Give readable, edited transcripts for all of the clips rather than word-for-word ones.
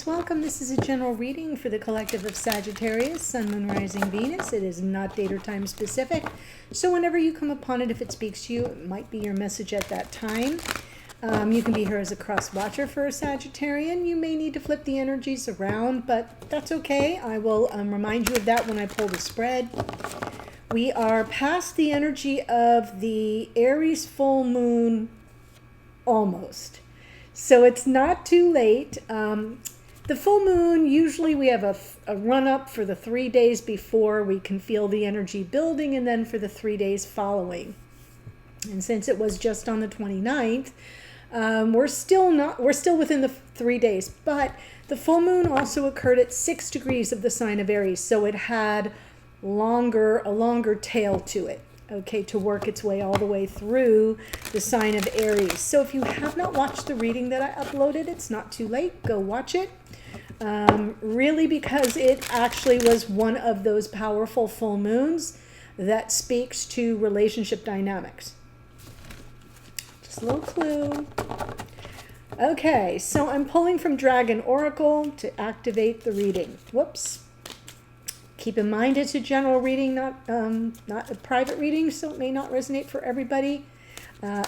guys, welcome. This is a general reading for the collective of Sagittarius, Sun, Moon, Rising, Venus. It is not date or time specific, so whenever you come upon it, if it speaks to you, it might be your message at that time. You can be here as a cross watcher for a Sagittarian. You may need to flip the energies around, but that's okay. I will remind you of that when I pull the spread. We are past the energy of the Aries full moon, almost. So it's not too late. The full moon, usually we have a run-up for the 3 days before. We can feel the energy building, and then for the 3 days following. And since it was just on the 29th, we're still within the 3 days. But the full moon also occurred at 6 degrees of the sign of Aries, so it had a longer tail to it. Okay, to work its way all the way through the sign of Aries. So if you have not watched the reading that I uploaded, it's not too late. Go watch it. Really, because it actually was one of those powerful full moons that speaks to relationship dynamics. Just a little clue. Okay, so I'm pulling from Dragon Oracle to activate the reading. Whoops. Keep in mind it's a general reading, not a private reading, so it may not resonate for everybody.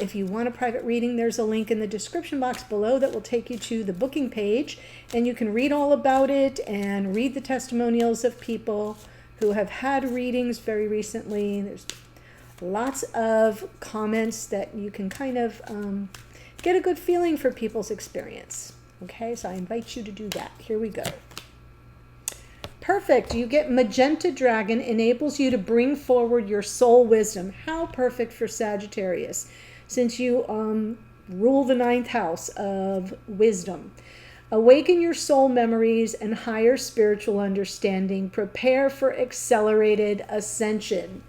If you want a private reading, there's a link in the description box below that will take you to the booking page, and you can read all about it and read the testimonials of people who have had readings very recently. There's lots of comments that you can kind of get a good feeling for people's experience. Okay, so I invite you to do that. Here we go. Perfect. You get Magenta Dragon, enables you to bring forward your soul wisdom. How perfect for Sagittarius, since you rule the 9th house of wisdom. Awaken your soul memories and higher spiritual understanding. Prepare for accelerated ascension.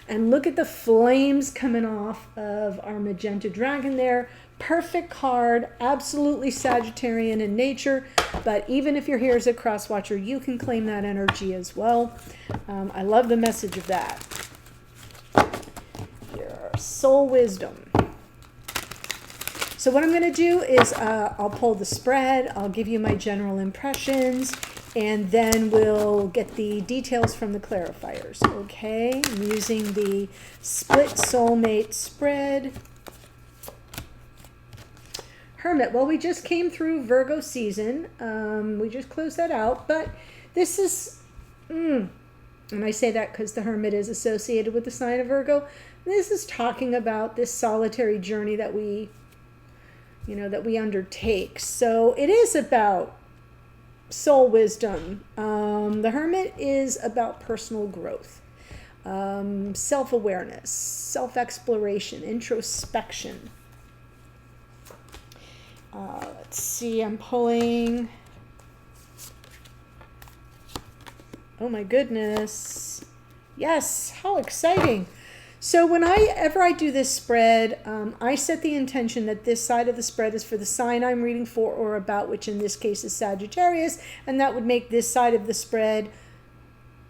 And look at the flames coming off of our Magenta Dragon there. Perfect card, absolutely Sagittarian in nature, but even if you're here as a cross watcher, you can claim that energy as well. I love the message of that. Your soul wisdom. So what I'm going to do is I'll pull the spread, I'll give you my general impressions, and then we'll get the details from the clarifiers. Okay, I'm using the Split Soulmate spread. Hermit, well, we just came through Virgo season. We just closed that out, but this is, and I say that because the Hermit is associated with the sign of Virgo. This is talking about this solitary journey that we undertake. So it is about soul wisdom. The Hermit is about personal growth, self-awareness, self-exploration, introspection. Let's see, I'm pulling, oh my goodness, yes, how exciting. So whenever I do this spread, I set the intention that this side of the spread is for the sign I'm reading for or about, which in this case is Sagittarius, and that would make this side of the spread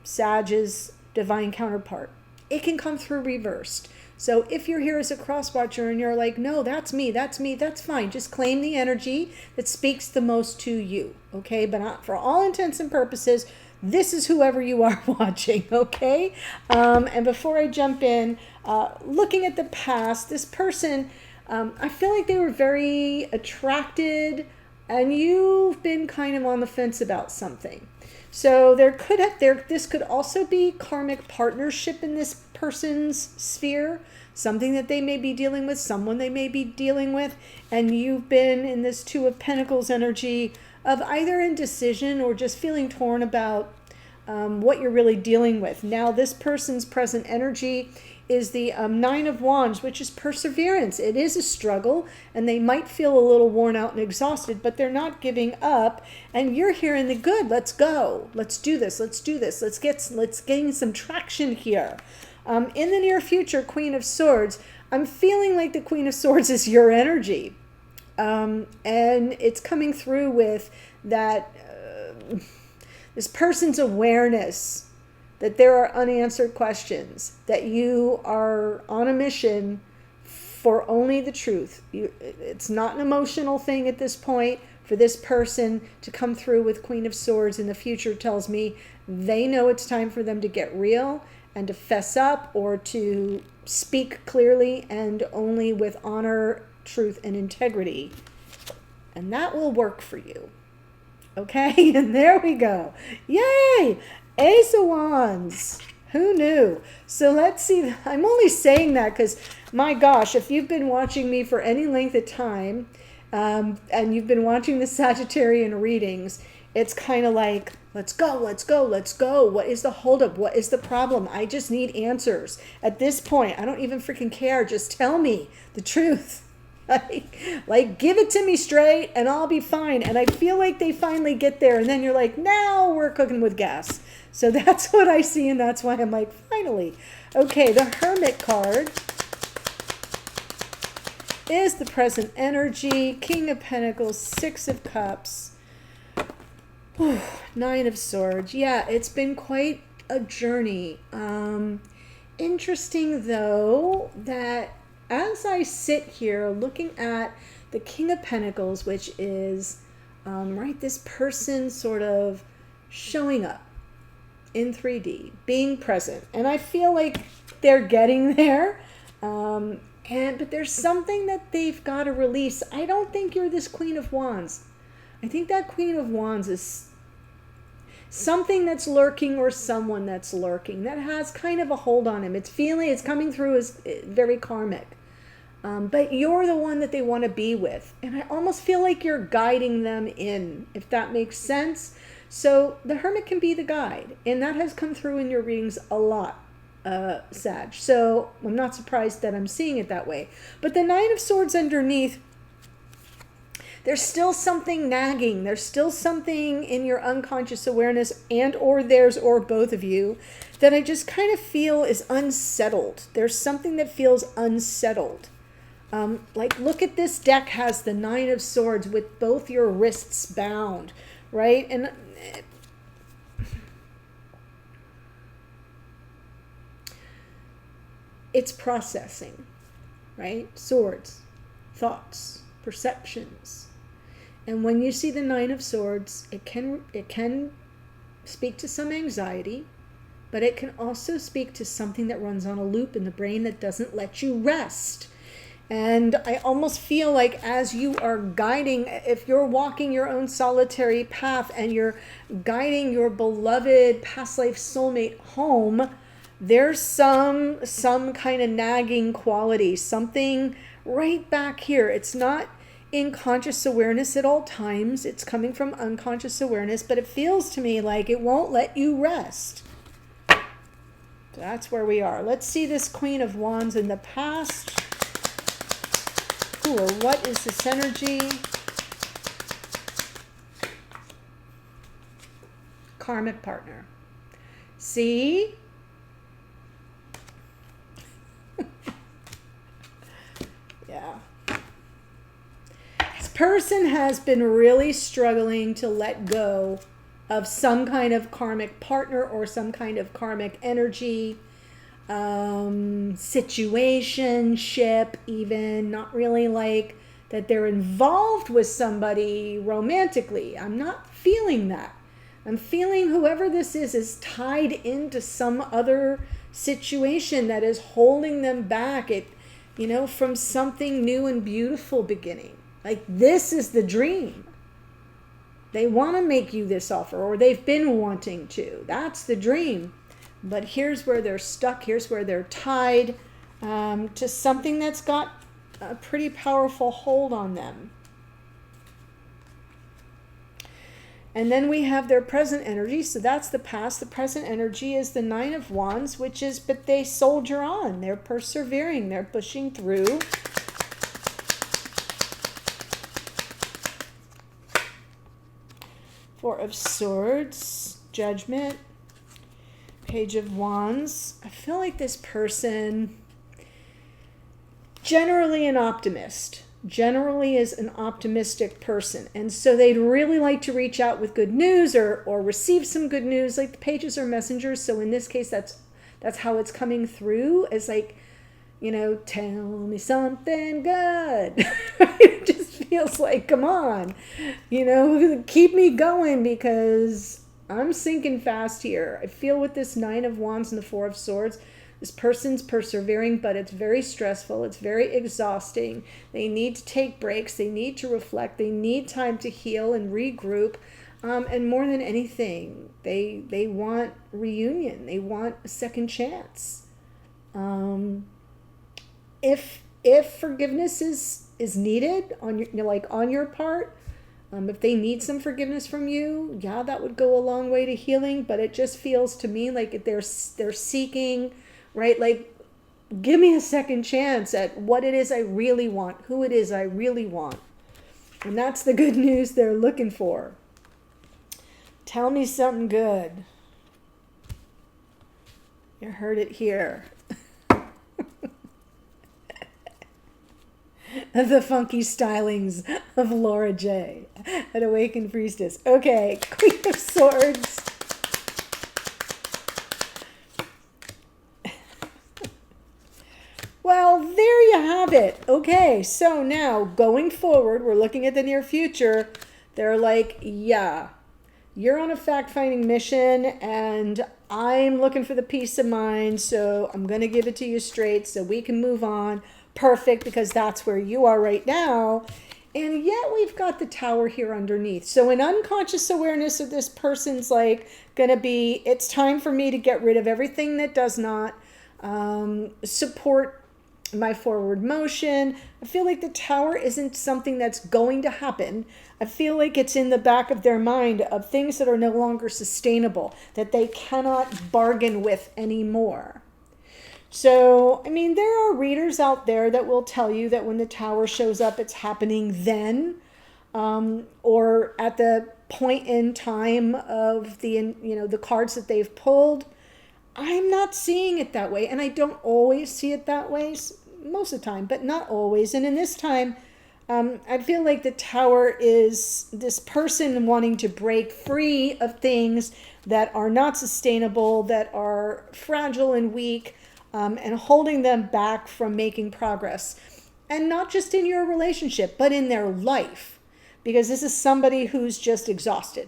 Sag's divine counterpart. It can come through reversed. So if you're here as a cross watcher and you're like, no, that's me, that's fine. Just claim the energy that speaks the most to you, okay? But for all intents and purposes, this is whoever you are watching, okay? And before I jump in, looking at the past, this person, I feel like they were very attracted, and you've been kind of on the fence about something. So this could also be karmic partnership in this person's sphere, something that they may be dealing with, someone they may be dealing with, and you've been in this Two of Pentacles energy of either indecision or just feeling torn about what you're really dealing with. Now, this person's present energy is the 9 of Wands, which is perseverance. It is a struggle, and they might feel a little worn out and exhausted, but they're not giving up. And you're here in the good. Let's go. Let's do this. Let's do this. Let's gain some traction here. In the near future, Queen of Swords, I'm feeling like the Queen of Swords is your energy. And it's coming through with that, this person's awareness that there are unanswered questions, that you are on a mission for only the truth. It's not an emotional thing at this point. for this person to come through with Queen of Swords in the future tells me they know it's time for them to get real and to fess up, or to speak clearly and only with honor, truth, and integrity. And that will work for you. Okay, and there we go. Yay! Ace of Wands. Who knew? So let's see. I'm only saying that because, my gosh, if you've been watching me for any length of time, and you've been watching the Sagittarian readings, it's kind of like, let's go, let's go, let's go. What is the holdup? What is the problem? I just need answers. At this point, I don't even freaking care. Just tell me the truth. Like, give it to me straight and I'll be fine. And I feel like they finally get there. And then you're like, now we're cooking with gas. So that's what I see. And that's why I'm like, finally. Okay, the Hermit card is the present energy. King of Pentacles, Six of Cups. Nine of Swords. Yeah, it's been quite a journey. Interesting, though, that as I sit here looking at the King of Pentacles, which is, right, this person sort of showing up in 3D, being present. And I feel like they're getting there. But there's something that they've got to release. I don't think you're this Queen of Wands. I think that Queen of Wands is something that's lurking, or someone that's lurking that has kind of a hold on him. It's coming through as very karmic. But you're the one that they want to be with. And I almost feel like you're guiding them in, if that makes sense. So the Hermit can be the guide. And that has come through in your readings a lot, Sag. So I'm not surprised that I'm seeing it that way. But the Nine of Swords underneath, there's still something nagging. There's still something in your unconscious awareness, and or theirs, or both of you, that I just kind of feel is unsettled. There's something that feels unsettled. Like, look at this deck, has the Nine of Swords with both your wrists bound, right? And it's processing, right? Swords, thoughts, perceptions. And when you see the Nine of Swords, it can speak to some anxiety, but it can also speak to something that runs on a loop in the brain that doesn't let you rest. And I almost feel like as you are guiding, if you're walking your own solitary path and you're guiding your beloved past life soulmate home, there's some kind of nagging quality, something right back here. It's not in conscious awareness at all times. It's coming from unconscious awareness, but it feels to me like it won't let you rest. That's where we are. Let's see this Queen of Wands in the past. Ooh, or what is this energy? Karmic partner. See? Yeah. This person has been really struggling to let go of some kind of karmic partner or some kind of karmic energy, situationship, even. Not really like that they're involved with somebody romantically. I'm not feeling that. I'm feeling whoever this is tied into some other situation that is holding them back, from something new and beautiful beginning. Like, this is the dream. They want to make you this offer, or they've been wanting to. That's the dream. But here's where they're stuck. Here's where they're tied to something that's got a pretty powerful hold on them. And then we have their present energy. So that's the past. The present energy is the Nine of Wands, which is, but they soldier on. They're persevering. They're pushing through. Four of Swords, Judgment, Page of Wands. I feel like this person, generally an optimist, generally is an optimistic person. And so they'd really like to reach out with good news or receive some good news. Like, the pages are messengers. So in this case, that's how it's coming through. It's like, tell me something good. It just feels like, come on, keep me going because I'm sinking fast here. I feel with this Nine of Wands and the Four of Swords, this person's persevering, but it's very stressful. It's very exhausting. They need to take breaks. They need to reflect. They need time to heal and regroup. And more than anything, they want reunion. They want a second chance. If forgiveness is needed on your part, if they need some forgiveness from you, yeah, that would go a long way to healing. But it just feels to me like they're seeking, right? Like, give me a second chance at what it is I really want, who it is I really want. And that's the good news they're looking for. Tell me something good. You heard it here. The funky stylings of Laura J. at Awakened Priestess. Okay, Queen of Swords. Well, there you have it. Okay, so now going forward, we're looking at the near future. They're like, yeah, you're on a fact-finding mission and I'm looking for the peace of mind, so I'm going to give it to you straight so we can move on. Perfect, because that's where you are right now. And yet we've got the Tower here underneath. So an unconscious awareness of this person's like going to be, it's time for me to get rid of everything that does not support my forward motion. I feel like the Tower isn't something that's going to happen. I feel like it's in the back of their mind of things that are no longer sustainable, that they cannot bargain with anymore. So, I mean, there are readers out there that will tell you that when the Tower shows up, it's happening then, or at the point in time of the cards that they've pulled. I'm not seeing it that way, and I don't always see it that way, most of the time, but not always. And in this time, I feel like the Tower is this person wanting to break free of things that are not sustainable, that are fragile and weak, and holding them back from making progress. And not just in your relationship, but in their life. Because this is somebody who's just exhausted.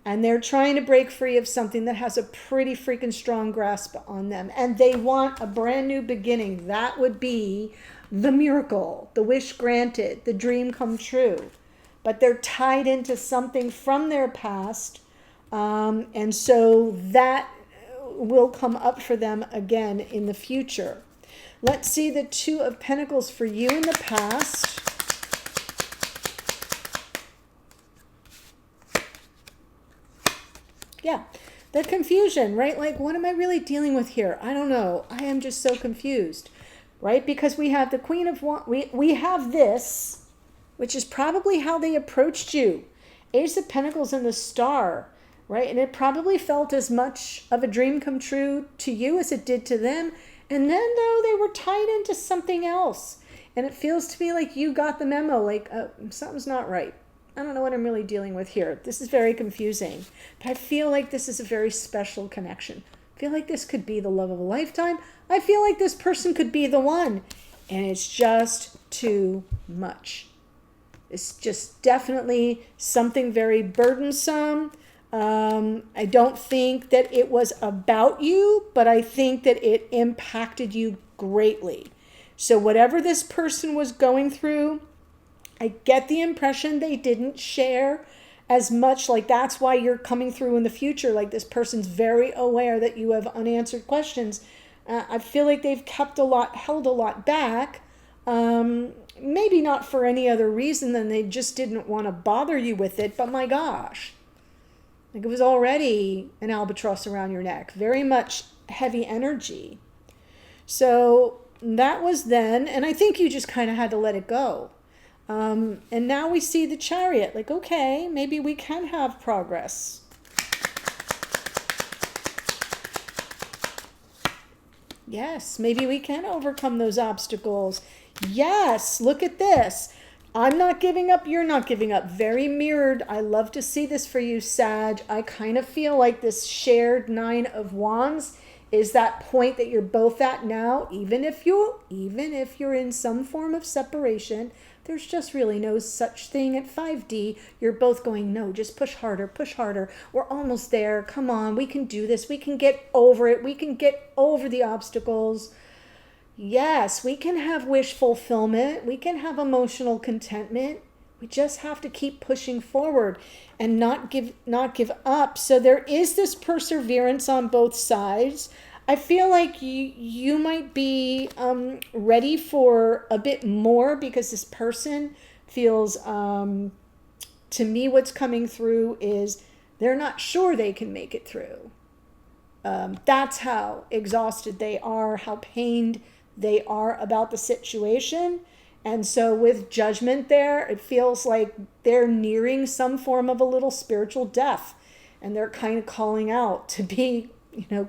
And they're trying to break free of something that has a pretty freaking strong grasp on them. And they want a brand new beginning. That would be the miracle, the wish granted, the dream come true. But they're tied into something from their past. And so that will come up for them again in the future. Let's see the Two of Pentacles for you in the past. Yeah, the confusion, right? Like, what am I really dealing with here? I don't know. I am just so confused, right? Because we have the Queen of Wands. We have this, which is probably how they approached you. Ace of Pentacles and the Star, right? And it probably felt as much of a dream come true to you as it did to them. And then, though, they were tied into something else. And it feels to me like you got the memo, like something's not right. I don't know what I'm really dealing with here. This is very confusing. But I feel like this is a very special connection. I feel like this could be the love of a lifetime. I feel like this person could be the one. And it's just too much. It's just definitely something very burdensome. I don't think that it was about you, but I think that it impacted you greatly. So whatever this person was going through, I get the impression they didn't share as much. Like, that's why you're coming through in the future. Like, this person's very aware that you have unanswered questions. I feel like they've held a lot back. Maybe not for any other reason than they just didn't want to bother you with it. But my gosh, like, it was already an albatross around your neck. Very much heavy energy. So that was then. And I think you just kind of had to let it go. And now we see the Chariot, like, okay, maybe we can have progress. Yes, maybe we can overcome those obstacles. Yes, look at this. I'm not giving up, you're not giving up. Very mirrored. I love to see this for you, Sag. I kind of feel like this shared Nine of Wands is that point that you're both at now, even if you're in some form of separation. There's just really no such thing at 5D. You're both going, no, just push harder, push harder. We're almost there. Come on, we can do this. We can get over it. We can get over the obstacles. Yes, we can have wish fulfillment. We can have emotional contentment. We just have to keep pushing forward and not give up. So there is this perseverance on both sides. I feel like you might be ready for a bit more, because this person feels, to me, what's coming through is they're not sure they can make it through. That's how exhausted they are, how pained they are about the situation. And so with judgment there, it feels like they're nearing some form of a little spiritual death. And they're kind of calling out to be,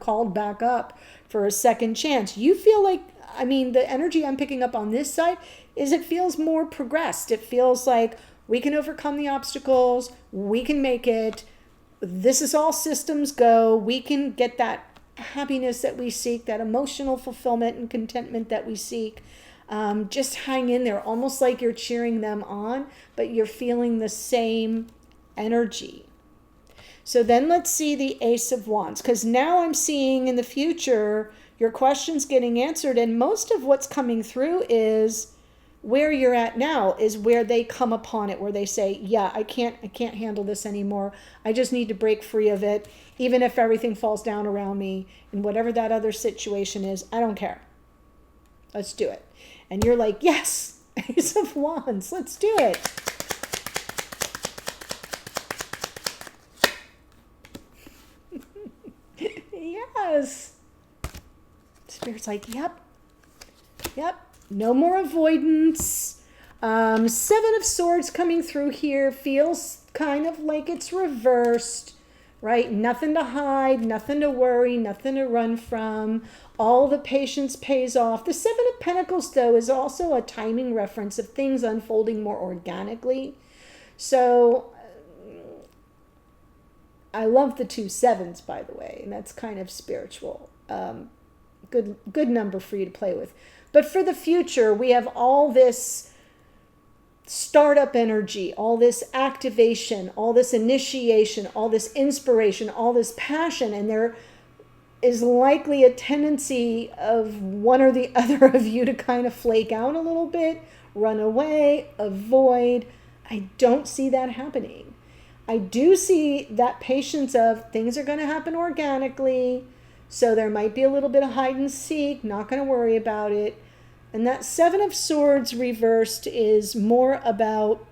called back up for a second chance. You feel like, the energy I'm picking up on this side is it feels more progressed. It feels like we can overcome the obstacles. We can make it. This is all systems go. We can get that happiness that we seek, that emotional fulfillment and contentment that we seek. Just hang in there, almost like you're cheering them on, but you're feeling the same energy. So then let's see the Ace of Wands, because now I'm seeing in the future your questions getting answered, and most of what's coming through is where you're at now is where they come upon it, where they say, yeah, I can't handle this anymore. I just need to break free of it. Even if everything falls down around me and whatever that other situation is, I don't care. Let's do it. And you're like, yes, Ace of Wands, let's do it. Yes. Spirit's like, yep. No more avoidance. 7 of Swords coming through here feels kind of like it's reversed, right? Nothing to hide, nothing to worry, nothing to run from. All the patience pays off. The 7 of Pentacles, though, is also a timing reference of things unfolding more organically. So I love the 2 sevens, by the way, and that's kind of spiritual. Good number for you to play with. But for the future, we have all this startup energy, all this activation, all this initiation, all this inspiration, all this passion, and there is likely a tendency of one or the other of you to kind of flake out a little bit, run away, avoid. I don't see that happening. I do see that patience of things are going to happen organically, so there might be a little bit of hide and seek, not going to worry about it. And that 7 of Swords reversed is more about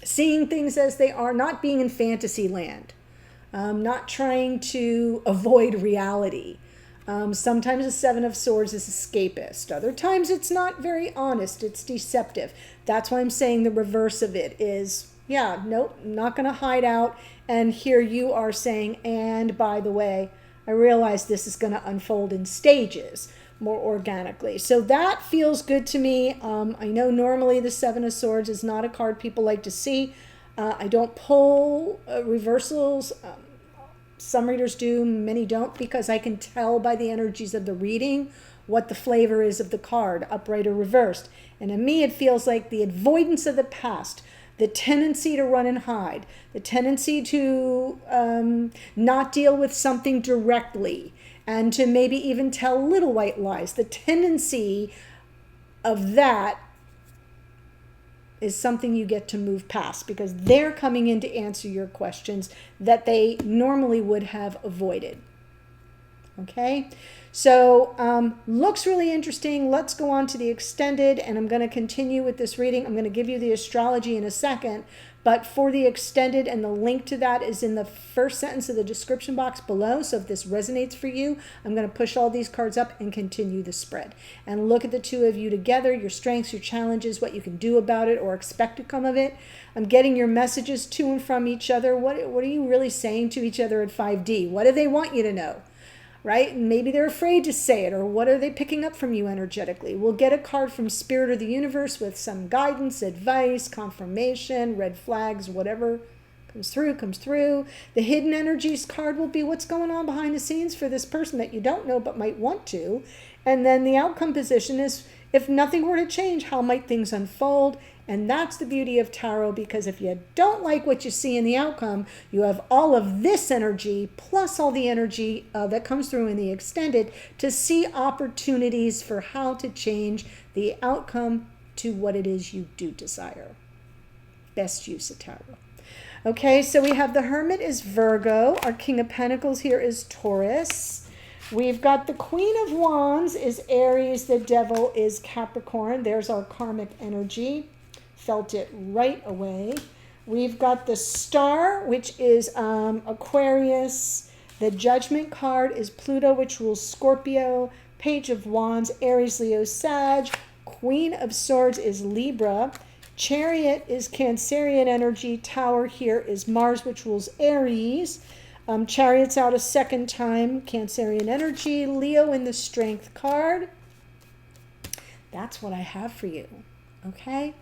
seeing things as they are, not being in fantasy land, not trying to avoid reality. Sometimes the 7 of Swords is escapist. Other times it's not very honest. It's deceptive. That's why I'm saying the reverse of it is, yeah, nope, not going to hide out. And here you are saying, and by the way, I realize this is going to unfold in stages more organically. So that feels good to me. I know normally the 7 of Swords is not a card people like to see. I don't pull reversals. Some readers do, many don't, because I can tell by the energies of the reading what the flavor is of the card, upright or reversed. And to me, it feels like the avoidance of the past, the tendency to run and hide, the tendency to not deal with something directly, and to maybe even tell little white lies. The tendency of that is something you get to move past, because they're coming in to answer your questions that they normally would have avoided. Okay, so looks really interesting. Let's go on to the extended, and I'm going to continue with this reading. I'm going to give you the astrology in a second, but for the extended, and the link to that is in the first sentence of the description box below. So if this resonates for you, I'm going to push all these cards up and continue the spread and look at the two of you together, your strengths, your challenges, what you can do about it or expect to come of it. I'm getting your messages to and from each other. What are you really saying to each other at 5D? What do they want you to know? Right? And maybe they're afraid to say it, or what are they picking up from you energetically? We'll get a card from Spirit or the universe with some guidance, advice, confirmation, red flags, whatever Comes through, comes through. The hidden energies card will be what's going on behind the scenes for this person that you don't know but might want to. And then the outcome position is, if nothing were to change, how might things unfold? And that's the beauty of tarot, because if you don't like what you see in the outcome, you have all of this energy plus all the energy that comes through in the extended to see opportunities for how to change the outcome to what it is you do desire. Best use of tarot. Okay, so we have the Hermit is Virgo. Our King of Pentacles here is Taurus. We've got the Queen of Wands is Aries. The Devil is Capricorn. There's our karmic energy. Felt it right away. We've got the Star, which is Aquarius. The Judgment card is Pluto, which rules Scorpio. Page of Wands, Aries, Leo, Sag. Queen of Swords is Libra. Chariot is Cancerian energy. Tower here is Mars, which rules Aries. Chariot's out a second time, Cancerian energy. Leo in the Strength card. That's what I have for you. Okay?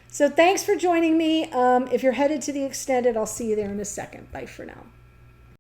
So thanks for joining me. If you're headed to the extended, I'll see you there in a second. Bye for now.